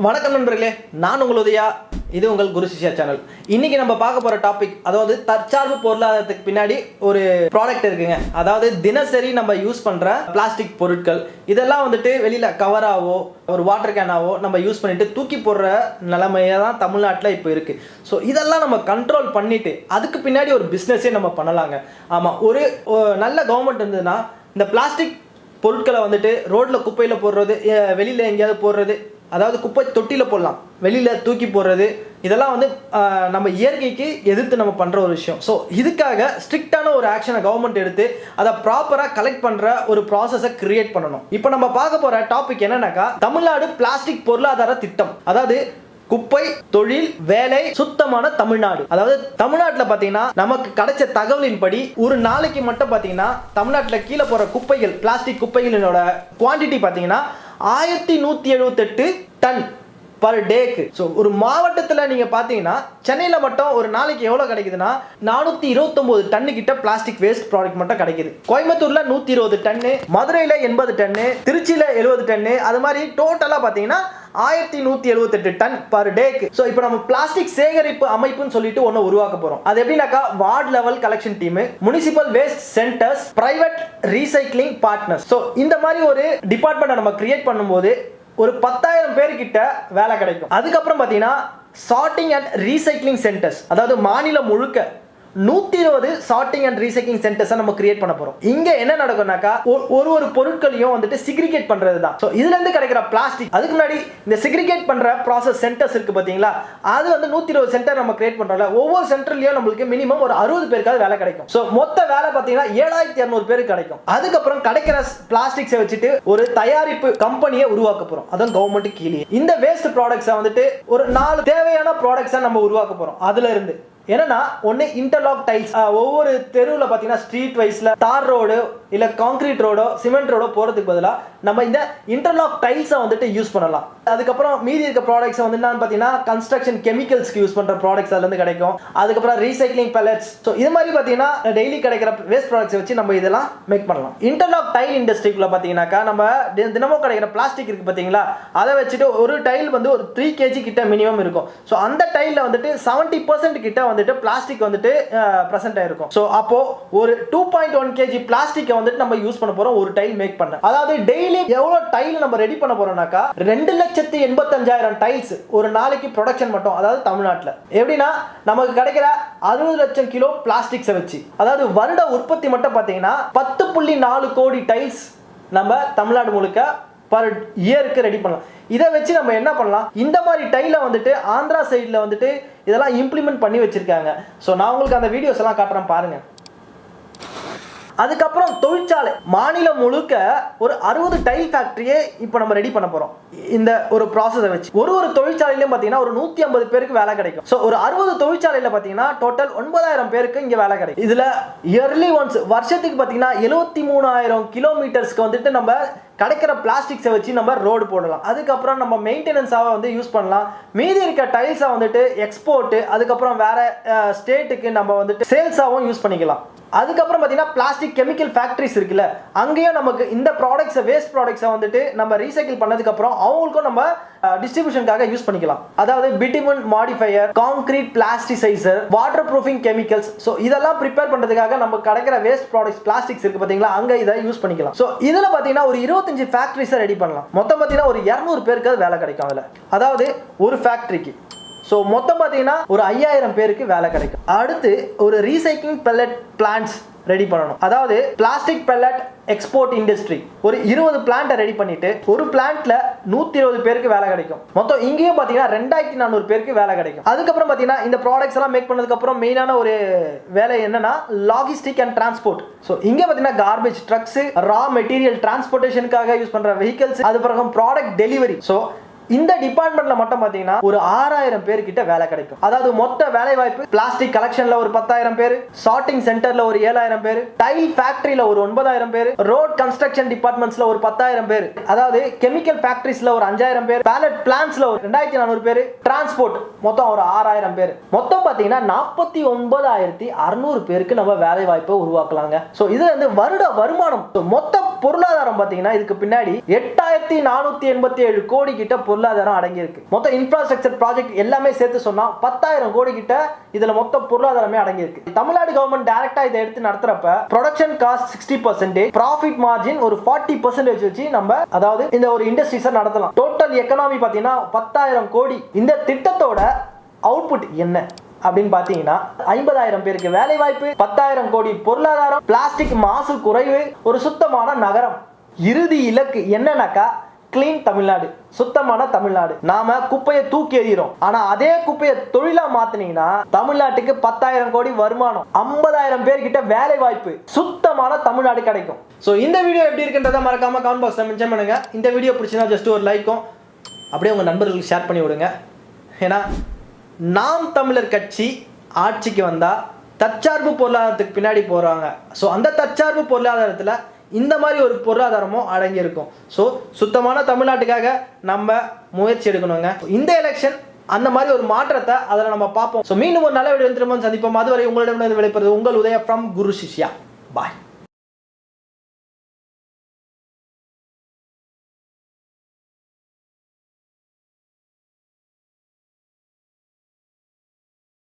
வணக்கம் நண்பர்களே, நான் உங்கள் உதயா. இது உங்கள் குரு சிஷ்யா சேனல். இன்னைக்கு நம்ம பார்க்க போற டாபிக், அதாவது தற்சார்பு பொருளாதாரத்துக்கு பின்னாடி ஒரு ப்ராடக்ட் இருக்குங்க. அதாவது தினசரி நம்ம யூஸ் பண்ற பிளாஸ்டிக் பொருட்கள் இதெல்லாம் வந்துட்டு வெளியில கவராவோ ஒரு வாட்டர் கேனாவோ நம்ம யூஸ் பண்ணிட்டு தூக்கி போடுற நிலைமையா தான் தமிழ்நாட்டில் இப்போ இருக்கு. ஸோ இதெல்லாம் நம்ம கண்ட்ரோல் பண்ணிட்டு அதுக்கு பின்னாடி ஒரு பிஸ்னஸே நம்ம பண்ணலாங்க. ஆமாம், ஒரு நல்ல கவர்மெண்ட் இருந்ததுன்னா இந்த பிளாஸ்டிக் பொருட்களை வந்துட்டு ரோட்ல குப்பையில போடுறது, வெளியில எங்கேயாவது போடுறது, அதாவது குப்பை தொட்டியில் போடலாம், வெளியில் தூக்கி போடுறது, இதெல்லாம் வந்து நம்ம இயற்கைக்கு எதிர்த்து நம்ம பண்ணுற ஒரு விஷயம். ஸோ இதுக்காக ஸ்ட்ரிக்டான ஒரு ஆக்ஷனை கவர்மெண்ட் எடுத்து அதை ப்ராப்பராக கலெக்ட் பண்ணுற ஒரு ப்ராசஸை கிரியேட் பண்ணணும். இப்போ நம்ம பார்க்க போகிற டாபிக் என்னன்னாக்கா, தமிழ்நாடு பிளாஸ்டிக் பொருளாதார திட்டம். அதாவது குப்பை தொழில் வேலை சுத்தமான தமிழ்நாடு. அதாவது தமிழ்நாட்டில் பார்த்தீங்கன்னா நமக்கு கிடைச்ச தகவலின்படி ஒரு நாளைக்கு மட்டும் பார்த்தீங்கன்னா தமிழ்நாட்டில் கீழே போகிற குப்பைகள், பிளாஸ்டிக் குப்பைகளோட குவான்டிட்டி பார்த்தீங்கன்னா 1178 டன் பர் டேக்கு. ஸோ ஒரு மாவட்டத்தில் நீங்கள் பார்த்தீங்கன்னா சென்னையில் மட்டும் ஒரு நாளைக்கு எவ்வளோ கிடைக்குதுன்னா 429 டன்னு கிட்ட பிளாஸ்டிக் வேஸ்ட் ப்ராடக்ட் மட்டும் கிடைக்குது. கோயம்புத்தூர்ல 120 டன்னு, மதுரையில் 80 டன்னு, திருச்சியில் 70 டன்னு, அது மாதிரி டோட்டலாக பார்த்தீங்கன்னா 1178 டன் பர் டேக்கு. ஸோ இப்போ நம்ம பிளாஸ்டிக் சேகரிப்பு அமைப்புன்னு சொல்லிட்டு ஒன்று உருவாக்க போகிறோம். அது எப்படின்னாக்கா, ward level collection team, municipal waste centres, private recycling partners. So இந்த மாதிரி ஒரு டிபார்ட்மெண்ட்டை நம்ம கிரியேட் பண்ணும்போது ஒரு 10,000 பேர்கிட்ட வேலை கிடைக்கும். அதுக்கப்புறம் பார்த்தீங்கன்னா சார்ட்டிங் அண்ட் ரீசைக்ளிங் சென்டர்ஸ், அதாவது மாநிலம் முழுக்க 120 சார்ட்டிங் அண்ட் ரீசைக்ளிங் சென்டர்ஸை நம்ம கிரியேட் பண்ண போறோம். இங்க என்ன நடக்கும்னாக்கா, ஒரு பொருட்களையும் வந்துட்டு சிக்ரிகேட் பண்றது தான். ஸோ இதுல இருந்து கிடைக்கிற பிளாஸ்டிக், அதுக்கு முன்னாடி இந்த சிக்ரிகேட் பண்ற ப்ராசஸ் சென்டர்ஸ் இருக்கு பாத்தீங்களா, அது வந்து 120 சென்டர் நம்ம கிரியேட் பண்றோம்ல, ஒவ்வொரு சென்டர்லயும் நம்மளுக்கு மினிமம் ஒரு 60 பேருக்காவது வேலை கிடைக்கும். ஸோ மொத்த வேலை பாத்தீங்கன்னா 7,200 பேருக்கு கிடைக்கும். அதுக்கப்புறம் கிடைக்கிற பிளாஸ்டிக்ஸை வச்சுட்டு ஒரு தயாரிப்பு கம்பெனியை உருவாக்க போறோம். அதான் கவர்மெண்ட் கீழே இந்த வேஸ்ட் ப்ராடக்ட்ஸை வந்துட்டு ஒரு 4 தேவையான ப்ராடக்ட்ஸை நம்ம உருவாக்க போறோம். அதுல இருந்து என்னன்னா, ஒன்னு இன்டர்லாக் டைல்ஸ். ஒவ்வொரு தெருவில் பார்த்தீங்கன்னா ஸ்ட்ரீட் வைஸ்ல தார் ரோடு இல்ல கான்கிரீட் ரோடோ சிமெண்ட் ரோடோ போறதுக்கு பதிலாக நம்ம இந்த இன்டர்லாக் டைல்ஸை வந்துட்டு யூஸ் பண்ணலாம். அதுக்கப்புறம் மீதி இருக்க ப்ராடக்ட்ஸ் வந்து என்னன்னு பார்த்தீங்கன்னா கன்ஸ்ட்ரக்ஷன் கெமிக்கல்ஸ்க்கு யூஸ் பண்ற ப்ராடக்ட்ஸ் அதுல இருந்து கிடைக்கும். அதுக்கப்புறம் ரீசைக்ளிங் பெல்லட்ஸ். ஸோ இது மாதிரி பார்த்தீங்கன்னா டெய்லி கிடைக்கிற வேஸ்ட் ப்ராடக்ட்ஸ் வச்சு நம்ம இதெல்லாம் மேக் பண்ணலாம். இன்டர்லாக் டைல் இண்டஸ்ட்ரிக்குள்ள பார்த்தீங்கன்னாக்கா, நம்ம தினமும் கிடைக்கிற பிளாஸ்டிக் இருக்கு பார்த்தீங்களா, அதை வச்சுட்டு ஒரு டைல் வந்து ஒரு 3 kg கிட்ட மினிமம் இருக்கும். ஸோ அந்த டைல்ல வந்துட்டு 70% கிட்ட வந்துட்டு பிளாஸ்டிக் வந்துட்டு பிரசன்ட் ஆயிருக்கும். சோ அப்போ ஒரு 2.1 kg பிளாஸ்டிக்கை வந்துட்டு நம்ம யூஸ் பண்ண போறோம் ஒரு டைல் மேக் பண்ண. அதாவது டெய்லி எவ்வளவு டைல் நம்ம ரெடி பண்ண போறோம்னாக்கா 2,85,000 டைல்ஸ் ஒரு நாளைக்கு ப்ரொடக்ஷன் மட்டும். அதாவது தமிழ்நாட்டில் எப்படின்னா நமக்கு கிடைக்கிற 60 லட்சம் கிலோ பிளாஸ்டிக்ஸை வச்சு, அதாவது வருட உற்பத்தி மட்டும் பார்த்தீங்கன்னா 10.4 கோடி டைல்ஸ் நம்ம தமிழ்நாடு முழுக்க பர் இயருக்கு ரெடி பண்ணலாம். இதை வச்சு நம்ம என்ன பண்ணலாம், இந்த மாதிரி டைலை வந்துட்டு ஆந்திரா சைடில் வந்துட்டு இதெல்லாம் இம்ப்ளிமெண்ட் பண்ணி வச்சிருக்காங்க. ஸோ நான் உங்களுக்கு அந்த வீடியோஸ் எல்லாம் காட்டுறேன் பாருங்க. அதுக்கப்புறம் தொழிற்சாலை, மாநிலம் முழுக்க ஒரு 60 டைல் ஃபேக்டரியே இப்போ நம்ம ரெடி பண்ண போறோம். இந்த ஒரு ப்ராசஸை வச்சு ஒரு தொழிற்சாலையிலும் பார்த்தீங்கன்னா ஒரு 150 பேருக்கு வேலை கிடைக்கும். ஸோ ஒரு 60 தொழிற்சாலையில் பார்த்தீங்கன்னா டோட்டல் 9,000 பேருக்கு இங்கே வேலை கிடைக்கும். இதுல இயர்லி ஒன்ஸ் வருஷத்துக்கு பார்த்தீங்கன்னா 73,000 கிலோமீட்டர்ஸ்க்கு வந்துட்டு நம்ம கிடைக்கிற பிளாஸ்டிக்ஸை வச்சு நம்ம ரோடு போடலாம். அதுக்கப்புறம் நம்ம மெயின்டெனன்ஸாக வந்து யூஸ் பண்ணலாம். மீதி இருக்க டைல்ஸை வந்துட்டு எக்ஸ்போர்ட், அதுக்கப்புறம் வேற ஸ்டேட்டுக்கு நம்ம வந்துட்டு சேல்ஸாகவும் யூஸ் பண்ணிக்கலாம். அதுக்கப்புறம் பார்த்தீங்கன்னா பிளாஸ்டிக் கெமிக்கல் ஃபேக்டரிஸ் இருக்குல்ல, அங்கேயும் நமக்கு இந்த ப்ராடக்ட்ஸை வேஸ்ட் ப்ராடக்ட்ஸை வந்துட்டு நம்ம ரீசைக்கிள் பண்ணதுக்கப்புறம் அவங்களுக்கும் நம்ம டிஸ்ட்ரிபியூஷனுக்காக யூஸ் பண்ணிக்கலாம். அதாவது bitumen modifier, concrete plasticiser, water proofing chemicals. So இதெல்லாம் ப்ரிப்பேர் பண்ணுறதுக்காக நம்ம கிடைக்கிற வேஸ்ட் ப்ராடக்ட்ஸ் பிளாஸ்டிக்ஸ் இருக்கு பார்த்தீங்களா, அங்கே இதை யூஸ் பண்ணிக்கலாம். ஸோ இதில் பார்த்தீங்கன்னா ஒரு 25 ஃபேக்டரிஸை ரெடி பண்ணலாம். மொத்தம் பார்த்தீங்கன்னா ஒரு 200 பேருக்கு வேலை கிடைக்கும் அதில், அதாவது ஒரு ஃபேக்டரிக்கு. ஸோ மொத்தம் பார்த்தீங்கன்னா ஒரு 5,000 பேருக்கு வேலை கிடைக்கும். அடுத்து ஒரு ரீசைக்ளிங் பெல்லட் பிளான்ட்ஸ் ரெடி பண்ணணும். அதாவது பிளாஸ்டிக் பெல்லட் எக்ஸ்போர்ட் இண்டஸ்ட்ரி ஒரு 20 பிளான்ட்டை ரெடி பண்ணிட்டு ஒரு பிளான்ட்ல 120 பேருக்கு வேலை கிடைக்கும். மொத்தம் இங்கேயும் பார்த்தீங்கன்னா 2,400 பேருக்கு வேலை கிடைக்கும். அதுக்கப்புறம் பார்த்தீங்கன்னா இந்த ப்ராடக்ட்ஸ் எல்லாம் மேக் பண்ணதுக்கு அப்புறம் மெயினான ஒரு வேலை என்னன்னா லாஜிஸ்டிக் அண்ட் டிரான்ஸ்போர்ட். ஸோ இங்கே பார்த்தீங்கன்னா கார்பேஜ் ட்ரக்ஸ், ரா மெட்டீரியல் டிரான்ஸ்போர்ட்டேஷனுக்காக யூஸ் பண்ற வெஹிக்கல்ஸ், அதுக்கப்புறம் ப்ராடக்ட் டெலிவரி. ஸோ இந்த டிபார்ட்மெண்ட்ல மட்டும் பாத்தீங்கன்னா ஒரு 6,000 பேர்கிட்ட வேலை கிடைக்கும். அதாவது மொத்த வேலை வாய்ப்பு பிளாஸ்டிக் கலெக்ஷன்ல ஒரு 10,000 பேர், சார்ட்டிங் சென்டர்ல ஒரு 7,000 பேர், டைல் ஃபேக்டரியில ஒரு 9,000 பேர், ரோட் கன்ஸ்ட்ரக்ஷன் டிபார்ட்மெண்ட்ஸ்ல ஒரு 10,000 பேர், அதாவது கெமிக்கல் ஃபேக்டரிஸ்ல ஒரு 5,000 பேர், பேலட் பிளான்ட்ஸ்ல ஒரு 2,400 பேர், டிரான்ஸ்போர்ட் மொத்தம் ஒரு 6,000 பேர். மொத்தம் பாத்தீங்கன்னா 49,600 பேருக்கு நம்ம வேலை வாய்ப்பை உருவாக்கலாங்க. சோ இது வந்து வருட வருமானம். மொத்த பொருளாதாரம் பாத்தீங்கன்னா இதுக்கு பின்னாடி 8,487 கோடி கிட்ட பொருளாதாரம் அடங்கியிருக்கு. மொத்த இன்ஃப்ராஸ்ட்ரக்சர் ப்ராஜெக்ட் எல்லாமே சேர்த்து சொன்னா 10,000 கோடி கிட்ட இதுல மொத்த பொருளாதாரமே அடங்கியிருக்கு. தமிழ்நாடு கவர்மெண்ட் டைரக்டா இதை எடுத்து நடத்துறப்ப ப்ரொடக்ஷன் காஸ்ட் 60%, ப்ராஃபிட் மார்ஜின் ஒரு 40% வச்சு நம்ம அதாவது இந்த ஒரு இண்டஸ்ட்ரீஸை நடத்தலாம். டோட்டல் எக்கனாமி பார்த்தீங்கன்னா 10,000 கோடி. இந்த திட்டத்தோட அவுட்புட் என்ன அப்படின்னு பாத்தீங்கன்னா 50,000 பேருக்கு வேலை வாய்ப்பு, 10,000 கோடி பொருளாதாரம், பிளாஸ்டிக் மாசு குறைவு, ஒரு சுத்தமான நகரம். இறுதி இலக்கு என்னன்னாக்கா கிளீன் தமிழ்நாடு, சுத்தமான தமிழ்நாடு. நாம குப்பையை தூக்கி எறிகிறோம், ஆனா அதே குப்பையை தொழிலா மாத்தினீங்கன்னா தமிழ்நாட்டுக்கு 10,000 கோடி வருமானம், 50,000 பேர்கிட்ட வேலை வாய்ப்பு, சுத்தமான தமிழ்நாடு கிடைக்கும். ஸோ இந்த வீடியோ எப்படி இருக்குன்றதை மறக்காம கமெண்ட் பாக்ஸ்ல மென்ஷன் பண்ணுங்க. இந்த வீடியோ பிடிச்சினா ஜஸ்ட் ஒரு லைக்கும் அப்படியே உங்க நண்பர்களுக்கு ஷேர் பண்ணி விடுங்க. ஏன்னா நாம் தமிழர் கட்சி ஆட்சிக்கு வந்தால் தற்சார்பு பொருளாதாரத்துக்கு பின்னாடி போகிறாங்க. ஸோ அந்த தற்சார்பு பொருளாதாரத்தில் இந்த மாதிரி ஒரு பொருளாதாரமும் அடங்கியிருக்கும். ஸோ சுத்தமான தமிழ்நாட்டுக்காக நம்ம முயற்சி எடுக்கணுங்க. இந்த எலெக்ஷன் அந்த மாதிரி ஒரு மாற்றத்தை அதில் நம்ம பார்ப்போம். ஸோ மீண்டும் ஒரு நல்ல வீடியோ திரும்ப சந்திப்போம். அதுவரை உங்களிடம் விடைபெறுவது உங்கள் உதயா ஃப்ரம் குரு சிஷ்யா. பாய்.